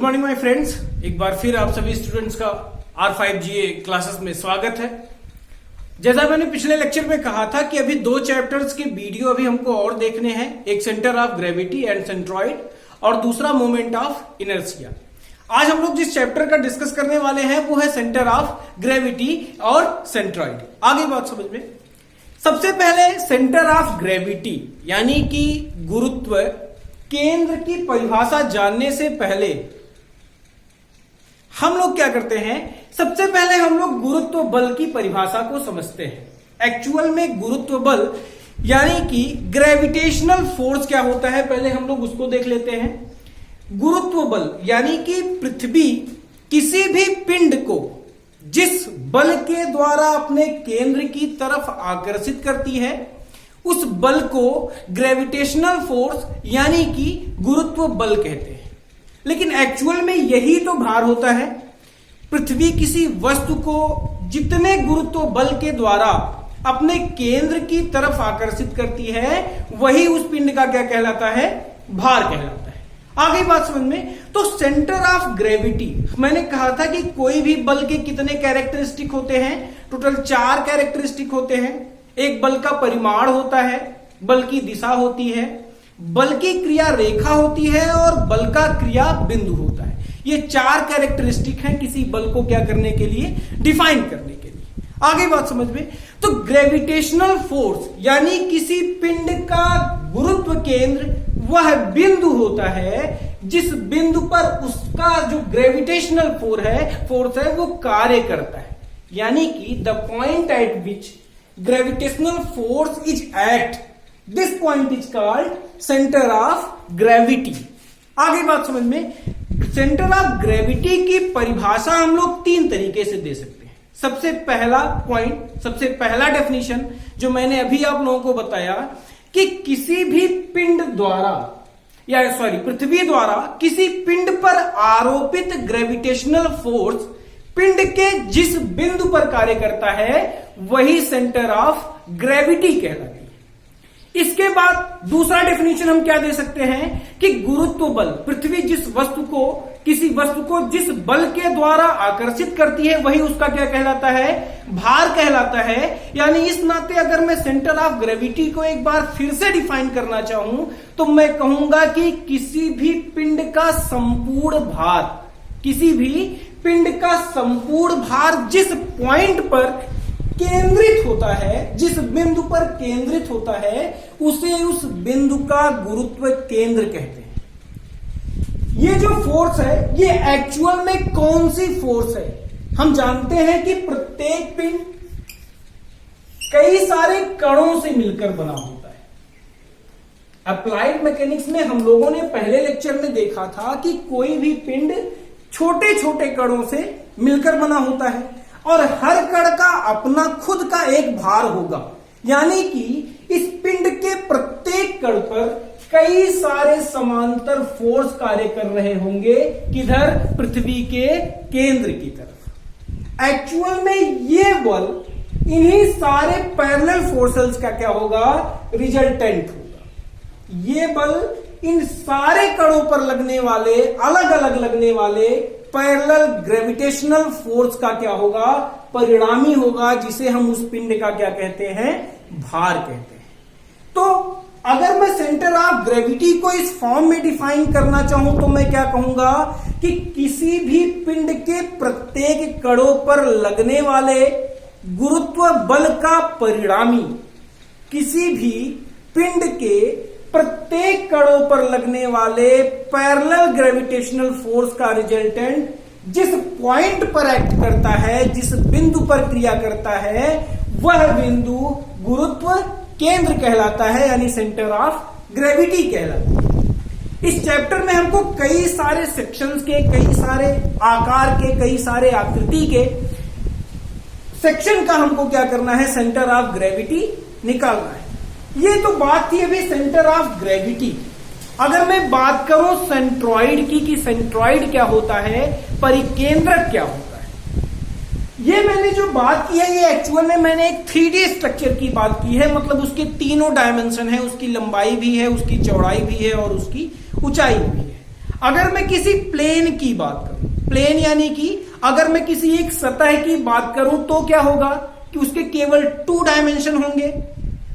Morning my friends, एक बार फिर आप सभी स्टूडेंट्स का R5GA क्लासेस में स्वागत है। जैसा मैंने पिछले लेक्चर में कहा था कि अभी दो चैप्टर्स के वीडियो अभी हमको और देखने हैं, एक centre of gravity and centroid और दूसरा मोमेंट ऑफ इनर्शिया। आज हम लोग जिस चैप्टर का डिस्कस करने वाले हैं वो है सेंटर ऑफ ग्रेविटी और सेंट्रॉइड। आगे बात समझ में। सबसे पहले सेंटर ऑफ ग्रेविटी यानी कि गुरुत्व केंद्र की परिभाषा जानने से पहले हम लोग क्या करते हैं, सबसे पहले हम लोग गुरुत्व बल की परिभाषा को समझते हैं। एक्चुअल में गुरुत्व बल यानी कि ग्रेविटेशनल फोर्स क्या होता है, पहले हम लोग उसको देख लेते हैं। गुरुत्व बल यानी कि पृथ्वी किसी भी पिंड को जिस बल के द्वारा अपने केंद्र की तरफ आकर्षित करती है उस बल को ग्रेविटेशनल फोर्स यानी कि गुरुत्व बल कहते हैं। लेकिन एक्चुअल में यही तो भार होता है। पृथ्वी किसी वस्तु को जितने गुरुत्व बल के द्वारा अपने केंद्र की तरफ आकर्षित करती है वही उस पिंड का क्या कहलाता है, भार कहलाता है। आगे बात समझ में। तो सेंटर ऑफ ग्रेविटी, मैंने कहा था कि कोई भी बल के कितने कैरेक्टरिस्टिक होते हैं, टोटल 4 कैरेक्टरिस्टिक होते हैं। एक बल का परिमाण होता है, बल की दिशा होती है, बल की क्रिया रेखा होती है और बल का क्रिया बिंदु होता है। ये 4 कैरेक्टरिस्टिक हैं किसी बल को क्या करने के लिए, डिफाइन करने के लिए। आगे बात समझ में। तो ग्रेविटेशनल फोर्स यानी किसी पिंड का गुरुत्व केंद्र वह बिंदु होता है जिस बिंदु पर उसका जो ग्रेविटेशनल फोर्स है वो कार्य करता है। यानी कि the point eight which gravitational force is at this point is called center of gravity। आगे बात समझ में। सेंटर ऑफ ग्रेविटी की परिभाषा हम लोग 3 तरीके से दे सकते हैं। सबसे पहला पॉइंट, सबसे पहला डेफिनेशन जो मैंने अभी आप लोगों को बताया कि किसी भी पिंड द्वारा पृथ्वी द्वारा किसी पिंड पर आरोपित ग्रेविटेशनल फोर्स पिंड के जिस बिंदु पर कार्य करता है वही सेंटर ऑफ ग्रेविटी कहलाती है। इसके बाद दूसरा डेफिनेशन हम क्या दे सकते हैं कि गुरुत्व बल, पृथ्वी किसी वस्तु को जिस बल के द्वारा आकर्षित करती है वही उसका क्या कहलाता है, भार कहलाता है। यानी इस नाते अगर मैं सेंटर ऑफ ग्रेविटी को एक बार फिर से डिफाइन करना चाहूं तो मैं कहूंगा कि किसी भी पिंड का संपूर्ण भार, किसी भी पिंड का संपूर्ण भार जिस पॉइंट पर केंद्रित होता है, जिस बिंदु पर केंद्रित होता है उसे उस बिंदु का गुरुत्व केंद्र कहते हैं। ये जो फोर्स है ये एक्चुअल में कौन सी फोर्स है, हम जानते हैं कि प्रत्येक पिंड कई सारे कणों से मिलकर बना होता है। अप्लाइड मैकेनिक्स में हम लोगों ने पहले लेक्चर में देखा था कि कोई भी पिंड छोटे छोटे कणों से मिलकर बना होता है और हर कण का अपना खुद का एक भार होगा। यानी कि इस पिंड के प्रत्येक कण पर कई सारे समांतर फोर्स कार्य कर रहे होंगे, किधर, पृथ्वी के केंद्र की तरफ। एक्चुअल में ये बल इन्हीं सारे पैरेलल फोर्सेस का क्या होगा, रिजल्टेंट होगा। ये बल इन सारे कणों पर लगने वाले, अलग अलग लगने वाले पैरेलल ग्रेविटेशनल फोर्स का क्या होगा, परिणामी होगा, जिसे हम उस पिंड का क्या कहते हैं, भार कहते हैं। तो अगर मैं सेंटर ऑफ ग्रेविटी को इस फॉर्म में डिफाइन करना चाहूं तो मैं क्या कहूंगा कि किसी भी पिंड के प्रत्येक कणों पर लगने वाले गुरुत्व बल का परिणामी, किसी भी पिंड के प्रत्येक कणों पर लगने वाले पैरेलल ग्रेविटेशनल फोर्स का रिजल्टेंट जिस पॉइंट पर एक्ट करता है, जिस बिंदु पर क्रिया करता है वह बिंदु गुरुत्व केंद्र कहलाता है, यानी सेंटर ऑफ ग्रेविटी कहलाता है। इस चैप्टर में हमको कई सारे सेक्शंस के, कई सारे आकार के, कई सारे आकृति के सेक्शन का हमको क्या करना है, सेंटर ऑफ ग्रेविटी निकालना है। ये तो बात थी अभी सेंटर ऑफ ग्रेविटी। अगर मैं बात करूं सेंट्रॉइड की कि सेंट्रॉइड क्या होता है, परिकेंद्रक क्या होता है, ये मैंने जो बात की है ये एक्चुअल में मैंने एक 3D स्ट्रक्चर की बात की है। मतलब उसके तीनों डायमेंशन है, उसकी लंबाई भी है, उसकी चौड़ाई भी है और उसकी ऊंचाई भी है। अगर मैं किसी प्लेन की बात करूं, प्लेन यानी कि अगर मैं किसी एक सतह की बात करूं तो क्या होगा कि उसके केवल 2 डायमेंशन होंगे।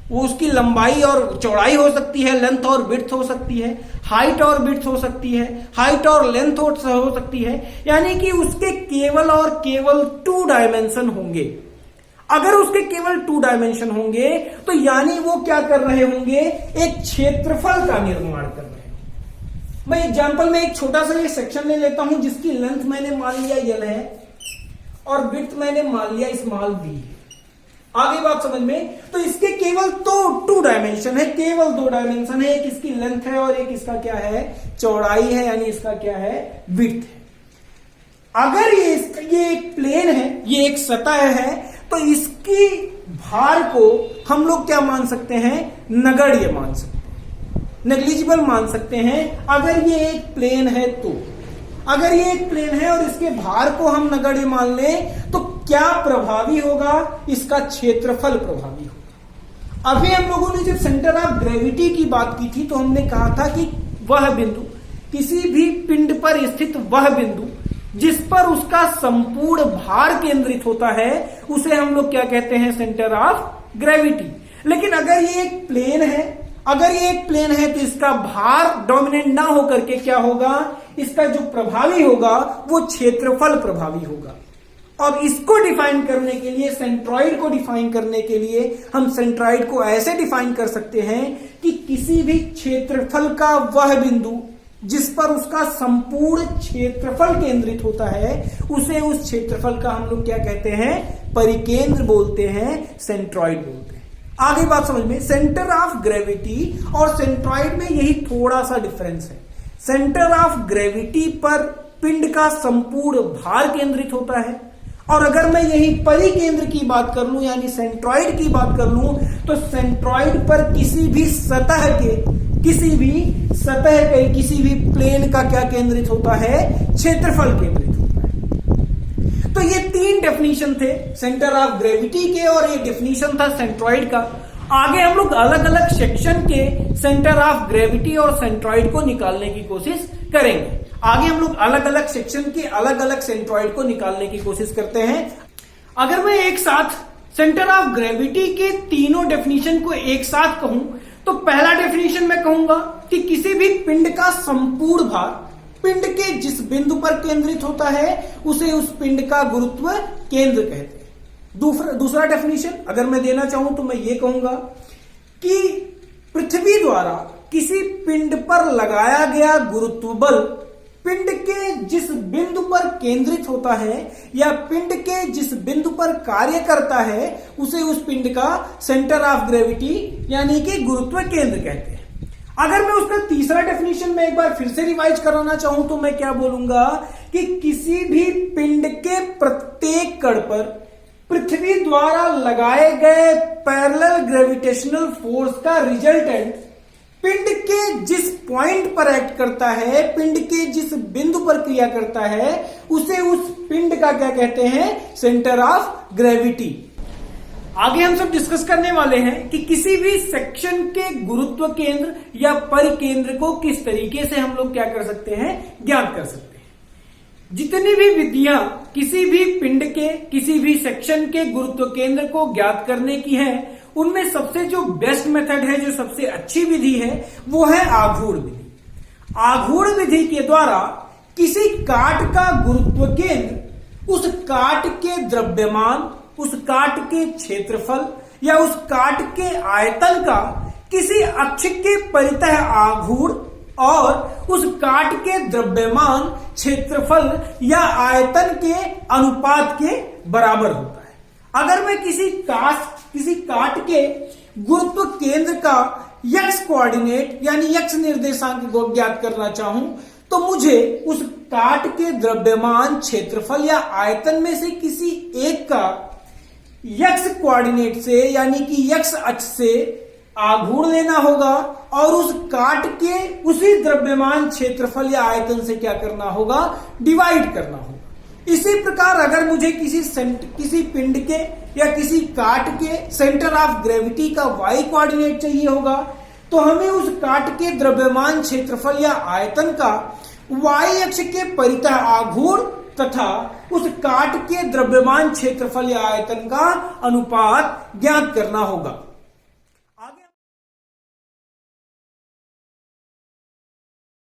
वो उसकी लंबाई और चौड़ाई हो सकती है, लेंथ और विड्थ हो सकती है, हाइट और विड्थ हो सकती है, हाइट और लेंथ हो सकती है, यानी कि उसके केवल और केवल 2 डायमेंशन होंगे। अगर उसके केवल 2 डायमेंशन होंगे तो यानी वो क्या कर रहे होंगे, एक क्षेत्रफल का निर्माण कर रहे होंगे। मैं एग्जांपल में एक छोटा सा ये सेक्शन ले लेता हूं जिसकी लेंथ मैंने मान लिया यल है और विड्थ मैंने मान लिया स्मॉल वी है। आगे बात समझ में, तो इसके केवल तो 2 डायमेंशन है, केवल 2 डायमेंशन है, एक इसकी लेंथ है और एक इसका क्या है, चौड़ाई है, यानी इसका क्या है, विड्थ है। अगर ये एक प्लेन है, ये एक सतह है, तो इसकी भार को हम लोग क्या मान सकते हैं, नगण्य मान सकते हैं, नेग्लिजिबल मान सकते हैं। अगर ये एक प्लेन है तो अगर ये एक प्लेन है और इसके भार को हम नगण्य मान लें तो क्या प्रभावी होगा, इसका क्षेत्रफल प्रभावी होगा। अभी हम लोगों ने जब सेंटर ऑफ ग्रेविटी की बात की थी तो हमने कहा था कि वह बिंदु, किसी भी पिंड पर स्थित वह बिंदु जिस पर उसका संपूर्ण भार केंद्रित होता है उसे हम लोग क्या कहते हैं, सेंटर ऑफ ग्रेविटी। लेकिन अगर ये एक प्लेन है तो इसका भार डोमिनेट ना होकर के क्या होगा, इसका जो प्रभावी होगा वो क्षेत्रफल प्रभावी होगा। और इसको डिफाइन करने के लिए, सेंट्रॉइड को डिफाइन करने के लिए हम सेंट्रॉइड को ऐसे डिफाइन कर सकते हैं कि किसी भी क्षेत्रफल का वह बिंदु जिस पर उसका संपूर्ण क्षेत्रफल केंद्रित होता है उसे, उस क्षेत्रफल का हम लोग क्या कहते हैं, परिकेंद्र बोलते हैं, सेंट्रॉइड बोलते हैं। आगे बात समझ में, सेंटर ऑफ ग्रेविटी और सेंट्रॉइड में यही थोड़ा सा डिफरेंस है। सेंटर ऑफ ग्रेविटी पर पिंड का संपूर्ण भार केंद्रित होता है और अगर मैं यही परिकेंद्र की बात कर लूं यानी सेंट्रॉइड की बात कर लूं तो सेंट्रॉइड पर किसी भी सतह के किसी भी प्लेन का क्या केंद्रित होता है, क्षेत्रफल केंद्रित होता है। तो ये 3 डेफिनेशन थे सेंटर ऑफ ग्रेविटी के और ये डेफिनेशन था सेंट्रॉइड का। आगे हम लोग अलग अलग सेक्शन के सेंटर ऑफ ग्रेविटी और सेंट्रॉइड को निकालने की कोशिश करेंगे। आगे हम लोग अलग अलग सेक्शन के अलग अलग सेंट्रॉइड को निकालने की कोशिश करते हैं। अगर मैं एक साथ सेंटर ऑफ ग्रेविटी के तीनों डेफिनेशन को एक साथ कहूं तो पहला डेफिनेशन मैं कहूंगा कि किसी भी पिंड का संपूर्ण भार पिंड के जिस बिंदु पर केंद्रित होता है उसे उस पिंड का गुरुत्व केंद्र कहते हैं। दूसरा डेफिनेशन अगर मैं देना चाहूं तो मैं ये कहूंगा कि पृथ्वी द्वारा किसी पिंड पर लगाया गया गुरुत्व बल पिंड के जिस बिंदु पर केंद्रित होता है या पिंड के जिस बिंदु पर कार्य करता है उसे उस पिंड का सेंटर ऑफ ग्रेविटी यानी कि गुरुत्व केंद्र कहते हैं। अगर मैं उसका तीसरा डेफिनेशन में एक बार फिर से रिवाइज कराना चाहूं तो मैं क्या बोलूंगा कि किसी भी पिंड के प्रत्येक कण पर पृथ्वी द्वारा लगाए गए पैरेलल ग्रेविटेशनल फोर्स का रिजल्टेंट पिंड के जिस पॉइंट पर एक्ट करता है, पिंड के जिस बिंदु पर क्रिया करता है उसे उस पिंड का क्या कहते हैं, सेंटर ऑफ ग्रेविटी। आगे हम सब डिस्कस करने वाले हैं कि किसी भी सेक्शन के गुरुत्व केंद्र या परिकेंद्र को किस तरीके से हम लोग क्या कर सकते हैं, ज्ञात कर सकते हैं। जितनी भी विधियां किसी भी पिंड के किसी भी सेक्शन के गुरुत्व केंद्र को ज्ञात करने की है उनमें सबसे जो बेस्ट मेथड है, जो सबसे अच्छी विधि है वो है आघूर्ण विधि। आघूर्ण विधि के द्वारा किसी काट का गुरुत्व केंद्र उस काट के द्रव्यमान, उस काट के क्षेत्रफल या उस काट के आयतन का किसी अक्ष के परितः आघूर्ण और उस काट के द्रव्यमान, क्षेत्रफल या आयतन के अनुपात के बराबर होता है। अगर मैं किसी काट के गुरुत्व केंद्र का x कोऑर्डिनेट यानी x निर्देशांक को ज्ञात करना चाहूं तो मुझे उस काट के द्रव्यमान, क्षेत्रफल या आयतन में से किसी एक का x कोऑर्डिनेट से यानी कि x अक्ष से आघूर्ण लेना होगा और उस काट के उसी द्रव्यमान, क्षेत्रफल या आयतन से क्या करना होगा, डिवाइड करना होगा। इसी प्रकार अगर मुझे किसी पिंड के या किसी काट के सेंटर ऑफ ग्रेविटी का y कोऑर्डिनेट चाहिए होगा तो हमें उस काट के द्रव्यमान, क्षेत्रफल या आयतन का y अक्ष के परितः आघूर्ण तथा उस काट के द्रव्यमान क्षेत्रफल या आयतन का अनुपात ज्ञात करना होगा।